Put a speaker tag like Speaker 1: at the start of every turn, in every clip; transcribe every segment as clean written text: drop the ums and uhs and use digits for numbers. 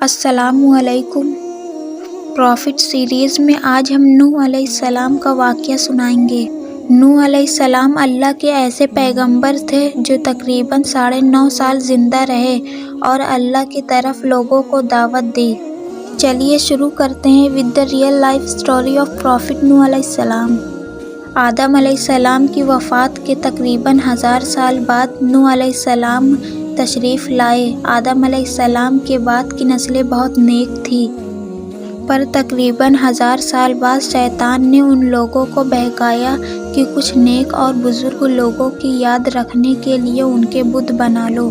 Speaker 1: السلام علیکم۔ Profit series میں آج ہم نوح علیہ السلام کا واقعہ سنائیں گے۔ نوح علیہ السلام اللہ کے ایسے پیغمبر تھے جو تقریباً 9.5 سال زندہ رہے اور اللہ کی طرف لوگوں کو دعوت دی۔ چلیے شروع کرتے ہیں with the real life story of Prophet نوح علیہ السلام۔ آدم علیہ السلام کی وفات کے تقریباً 1000 سال بعد نوح علیہ السلام تشریف لائے۔ آدم علیہ السلام کے بعد کی نسلیں بہت نیک تھیں، پر تقریباً 1000 سال بعد شیطان نے ان لوگوں کو بہکایا کہ کچھ نیک اور بزرگ لوگوں کی یاد رکھنے کے لیے ان کے بت بنا لو۔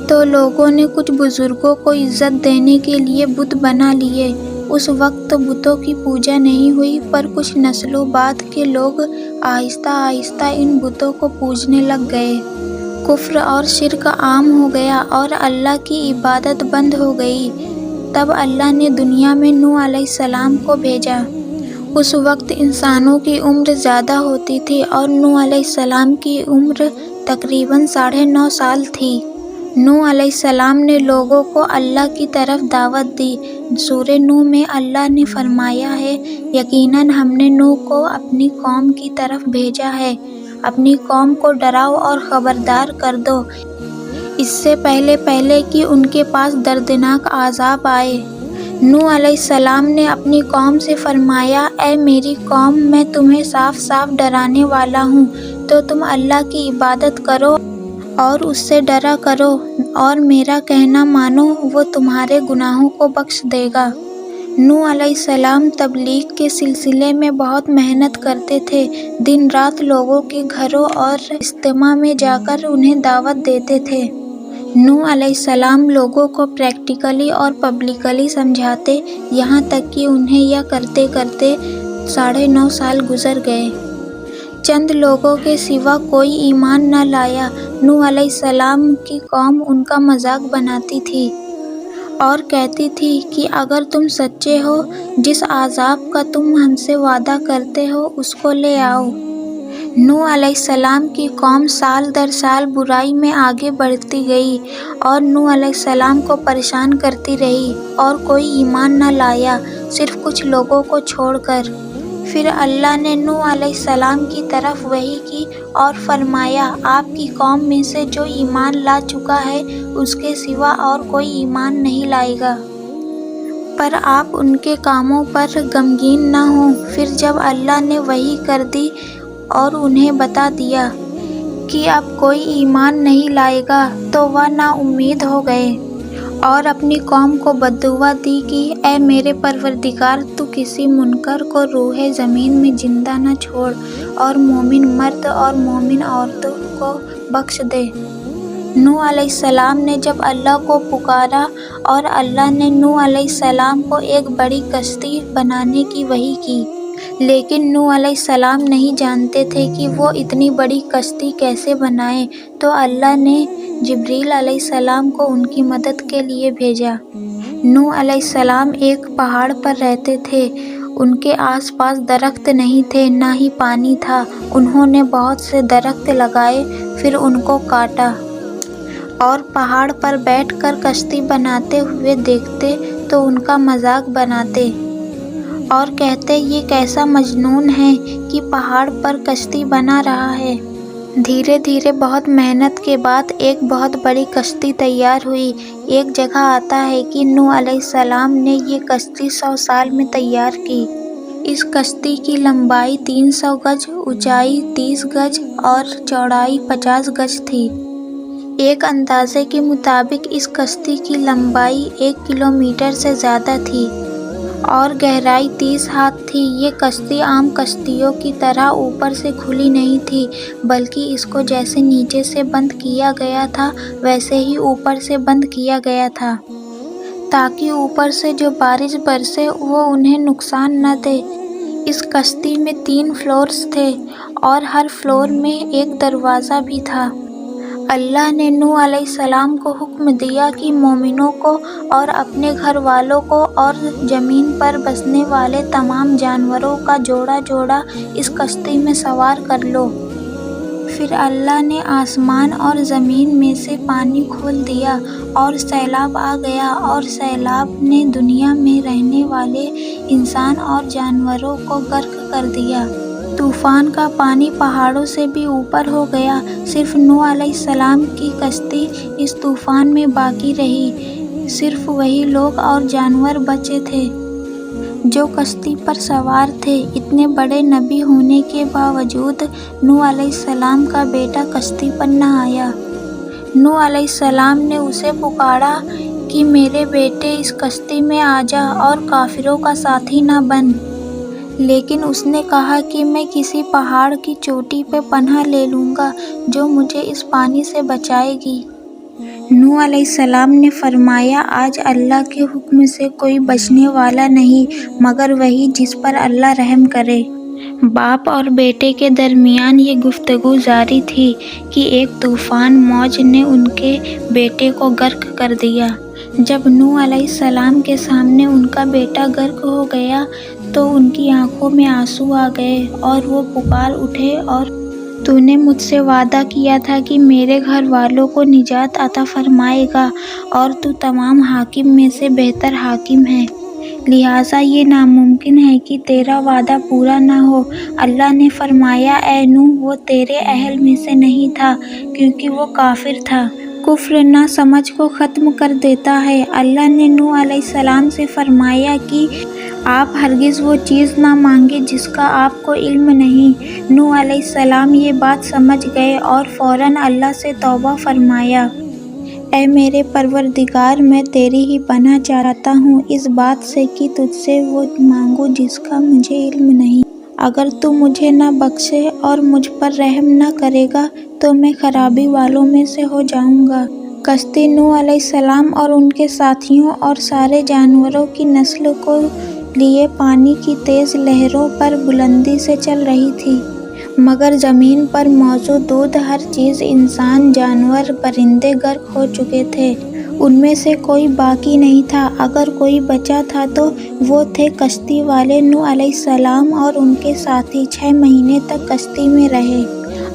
Speaker 1: تو لوگوں نے کچھ بزرگوں کو عزت دینے کے لیے بت بنا لیے۔ اس وقت بتوں کی پوجا نہیں ہوئی، پر کچھ نسلوں بعد کے لوگ آہستہ آہستہ ان بتوں کو پوجنے لگ گئے۔ کفر اور شرک عام ہو گیا اور اللہ کی عبادت بند ہو گئی۔ تب اللہ نے دنیا میں نوح علیہ السلام کو بھیجا۔ اس وقت انسانوں کی عمر زیادہ ہوتی تھی اور نوح علیہ السلام کی عمر تقریباً 9.5 سال تھی۔ نوح علیہ السلام نے لوگوں کو اللہ کی طرف دعوت دی۔ سورہ نوح میں اللہ نے فرمایا ہے، یقیناً ہم نے نوح کو اپنی قوم کی طرف بھیجا ہے۔ اپنی قوم کو ڈراؤ اور خبردار کر دو، اس سے پہلے کہ ان کے پاس دردناک عذاب آئے۔ نوح علیہ السلام نے اپنی قوم سے فرمایا، اے میری قوم، میں تمہیں صاف صاف ڈرانے والا ہوں، تو تم اللہ کی عبادت کرو اور اس سے ڈرا کرو اور میرا کہنا مانو، وہ تمہارے گناہوں کو بخش دے گا۔ نوح علیہ السلام تبلیغ کے سلسلے میں بہت محنت کرتے تھے۔ دن رات لوگوں کے گھروں اور اجتماع میں جا کر انہیں دعوت دیتے تھے۔ نوح علیہ السلام لوگوں کو پریکٹیکلی اور پبلکلی سمجھاتے، یہاں تک کہ انہیں یہ کرتے کرتے 9.5 سال گزر گئے۔ چند لوگوں کے سوا کوئی ایمان نہ لایا۔ نوح علیہ السلام کی قوم ان کا مذاق بناتی تھی اور کہتی تھی کہ اگر تم سچے ہو، جس عذاب کا تم ہم سے وعدہ کرتے ہو اس کو لے آؤ۔ نوح علیہ السلام کی قوم سال در سال برائی میں آگے بڑھتی گئی اور نوح علیہ السلام کو پریشان کرتی رہی اور کوئی ایمان نہ لایا، صرف کچھ لوگوں کو چھوڑ کر۔ پھر اللہ نے نوح علیہ السلام کی طرف وحی کی اور فرمایا، آپ کی قوم میں سے جو ایمان لا چکا ہے اس کے سوا اور کوئی ایمان نہیں لائے گا، پر آپ ان کے کاموں پر غمگین نہ ہوں۔ پھر جب اللہ نے وحی کر دی اور انہیں بتا دیا کہ اب کوئی ایمان نہیں لائے گا، تو وہ نا امید ہو گئے اور اپنی قوم کو بددعا دی کہ اے میرے پروردگار، تو کسی منکر کو روح زمین میں زندہ نہ چھوڑ اور مومن مرد اور مومن عورتوں کو بخش دے۔ نوح علیہ السلام نے جب اللہ کو پکارا اور اللہ نے نوح علیہ السلام کو ایک بڑی کشتی بنانے کی وحی کی، لیکن نوح علیہ السلام نہیں جانتے تھے کہ وہ اتنی بڑی کشتی کیسے بنائیں، تو اللہ نے جبریل علیہ السلام کو ان کی مدد کے لیے بھیجا۔ نوح علیہ السلام ایک پہاڑ پر رہتے تھے۔ ان کے آس پاس درخت نہیں تھے، نہ ہی پانی تھا۔ انہوں نے بہت سے درخت لگائے، پھر ان کو کاٹا اور پہاڑ پر بیٹھ کر کشتی بناتے ہوئے دیکھتے تو ان کا مذاق بناتے اور کہتے، یہ کیسا مجنون ہے کہ پہاڑ پر کشتی بنا رہا ہے۔ دھیرے دھیرے بہت محنت کے بعد ایک بہت بڑی کشتی تیار ہوئی۔ ایک جگہ آتا ہے کہ نوح علیہ السلام نے یہ کشتی 100 سال میں تیار کی۔ اس کشتی کی لمبائی 300 گز، اونچائی 30 گز اور چوڑائی 50 گز تھی۔ ایک اندازے کے مطابق اس کشتی کی لمبائی 1 کلومیٹر سے زیادہ تھی اور گہرائی 30 ہاتھ تھی۔ یہ کشتی عام کشتیوں کی طرح اوپر سے کھلی نہیں تھی، بلکہ اس کو جیسے نیچے سے بند کیا گیا تھا ویسے ہی اوپر سے بند کیا گیا تھا، تاکہ اوپر سے جو بارش برسے وہ انہیں نقصان نہ دے۔ اس کشتی میں 3 فلورز تھے اور ہر فلور میں ایک دروازہ بھی تھا۔ اللہ نے نوح علیہ السلام کو حکم دیا کہ مومنوں کو اور اپنے گھر والوں کو اور زمین پر بسنے والے تمام جانوروں کا جوڑا جوڑا اس کشتی میں سوار کر لو۔ پھر اللہ نے آسمان اور زمین میں سے پانی کھول دیا اور سیلاب آ گیا، اور سیلاب نے دنیا میں رہنے والے انسان اور جانوروں کو غرق کر دیا۔ طوفان کا پانی پہاڑوں سے بھی اوپر ہو گیا۔ صرف نوح علیہ السلام کی کشتی اس طوفان میں باقی رہی۔ صرف وہی لوگ اور جانور بچے تھے جو کشتی پر سوار تھے۔ اتنے بڑے نبی ہونے کے باوجود نوح علیہ السلام کا بیٹا کشتی پر نہ آیا۔ نوح علیہ السلام نے اسے پکارا کہ میرے بیٹے اس کشتی میں آ جا اور کافروں کا ساتھی نہ بن، لیکن اس نے کہا کہ میں کسی پہاڑ کی چوٹی پہ پناہ لے لوں گا جو مجھے اس پانی سے بچائے گی۔ نوح علیہ السلام نے فرمایا، آج اللہ کے حکم سے کوئی بچنے والا نہیں مگر وہی جس پر اللہ رحم کرے۔ باپ اور بیٹے کے درمیان یہ گفتگو جاری تھی کہ ایک طوفان موج نے ان کے بیٹے کو غرق کر دیا۔ جب نوح علیہ السلام کے سامنے ان کا بیٹا غرق ہو گیا تو ان کی آنکھوں میں آنسو آ گئے اور وہ پکار اٹھے، اور تو نے مجھ سے وعدہ کیا تھا کہ میرے گھر والوں کو نجات عطا فرمائے گا، اور تو تمام حاکم میں سے بہتر حاکم ہے، لہٰذا یہ ناممکن ہے کہ تیرا وعدہ پورا نہ ہو۔ اللہ نے فرمایا، اے نوح، وہ تیرے اہل میں سے نہیں تھا کیونکہ وہ کافر تھا۔ کفر نہ سمجھ کو ختم کر دیتا ہے۔ اللہ نے نوح علیہ السلام سے فرمایا کہ آپ ہرگز وہ چیز نہ مانگیں جس کا آپ کو علم نہیں۔ نوح علیہ السلام یہ بات سمجھ گئے اور فوراً اللہ سے توبہ فرمایا، اے میرے پروردگار، میں تیری ہی پناہ چاہتا ہوں اس بات سے کہ تجھ سے وہ مانگوں جس کا مجھے علم نہیں۔ اگر تو مجھے نہ بخشے اور مجھ پر رحم نہ کرے گا تو میں خرابی والوں میں سے ہو جاؤں گا۔ کشتی نوح علیہ السلام اور ان کے ساتھیوں اور سارے جانوروں کی نسل کو لیے پانی کی تیز لہروں پر بلندی سے چل رہی تھی، مگر زمین پر موجود ہر چیز، انسان، جانور، پرندے غرق ہو چکے تھے۔ ان میں سے کوئی باقی نہیں تھا۔ اگر کوئی بچا تھا تو وہ تھے کشتی والے نوح علیہ السلام اور ان کے ساتھی۔ 6 مہینے تک کشتی میں رہے۔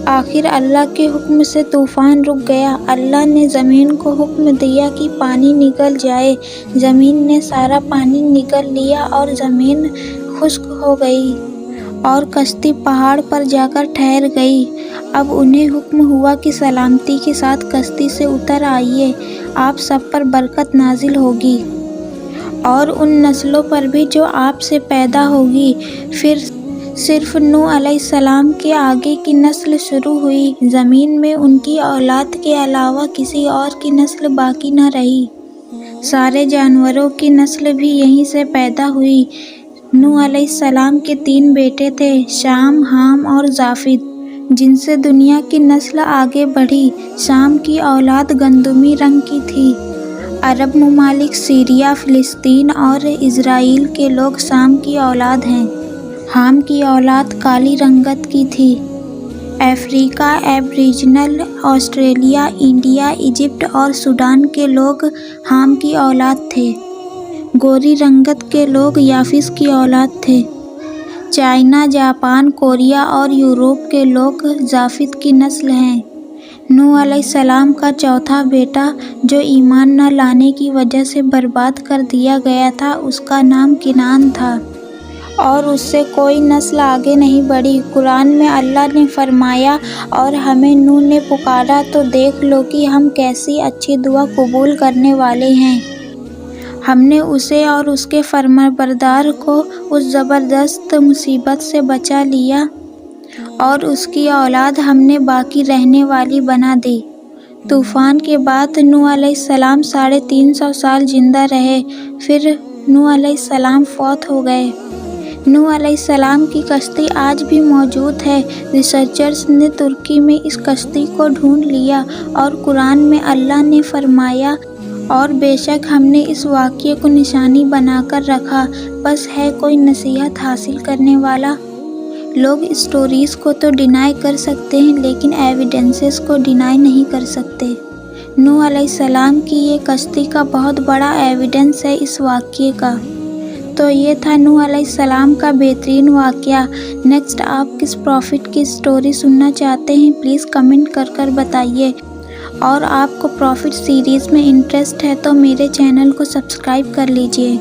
Speaker 1: آخر اللہ کے حکم سے طوفان رک گیا۔ اللہ نے زمین کو حکم دیا کہ پانی نگل جائے۔ زمین نے سارا پانی نگل لیا اور زمین خشک ہو گئی اور کشتی پہاڑ پر جا کر ٹھہر گئی۔ اب انہیں حکم ہوا کہ سلامتی کے ساتھ کشتی سے اتر آئیے، آپ سب پر برکت نازل ہوگی اور ان نسلوں پر بھی جو آپ سے پیدا ہوگی۔ پھر صرف نوح علیہ السلام کے آگے کی نسل شروع ہوئی۔ زمین میں ان کی اولاد کے علاوہ کسی اور کی نسل باقی نہ رہی۔ سارے جانوروں کی نسل بھی یہیں سے پیدا ہوئی۔ نوح علیہ السلام کے 3 بیٹے تھے، شام، حام اور جافت، جن سے دنیا کی نسل آگے بڑھی۔ شام کی اولاد گندمی رنگ کی تھی۔ عرب ممالک سیریا، فلسطین اور اسرائیل کے لوگ شام کی اولاد ہیں۔ حام کی اولاد کالی رنگت کی تھی۔ افریقہ، ایبریجنل، آسٹریلیا، انڈیا، ایجپٹ اور سوڈان کے لوگ حام کی اولاد تھے۔ گوری رنگت کے لوگ یافس کی اولاد تھے۔ چائنا، جاپان، کوریا اور یورپ کے لوگ جافت کی نسل ہیں۔ نوح علیہ السلام کا چوتھا بیٹا جو ایمان نہ لانے کی وجہ سے برباد کر دیا گیا تھا، اس کا نام کنعان تھا، اور اس سے کوئی نسل آگے نہیں بڑھی۔ قرآن میں اللہ نے فرمایا، اور ہمیں نوح نے پکارا تو دیکھ لو کہ ہم کیسی اچھی دعا قبول کرنے والے ہیں۔ ہم نے اسے اور اس کے فرمانبردار کو اس زبردست مصیبت سے بچا لیا اور اس کی اولاد ہم نے باقی رہنے والی بنا دی۔ طوفان کے بعد نوح علیہ السلام 350 سال زندہ رہے، پھر نوح علیہ السلام فوت ہو گئے۔ نوح علیہ السلام کی کشتی آج بھی موجود ہے۔ ریسرچرز نے ترکی میں اس کشتی کو ڈھونڈ لیا، اور قرآن میں اللہ نے فرمایا، اور بے شک ہم نے اس واقعے کو نشانی بنا کر رکھا، بس ہے کوئی نصیحت حاصل کرنے والا۔ لوگ اسٹوریز کو تو ڈینائی کر سکتے ہیں لیکن ایویڈنسز کو ڈینائی نہیں کر سکتے۔ نوح علیہ السلام کی یہ کشتی کا بہت بڑا ایویڈنس ہے اس واقعے کا۔ تو یہ تھا نوح علیہ السلام کا بہترین واقعہ۔ نیکسٹ آپ کس پروفٹ کی سٹوری سننا چاہتے ہیں پلیز کمنٹ کر بتائیے، اور آپ کو پروفٹ سیریز میں انٹرسٹ ہے تو میرے چینل کو سبسکرائب کر لیجئے۔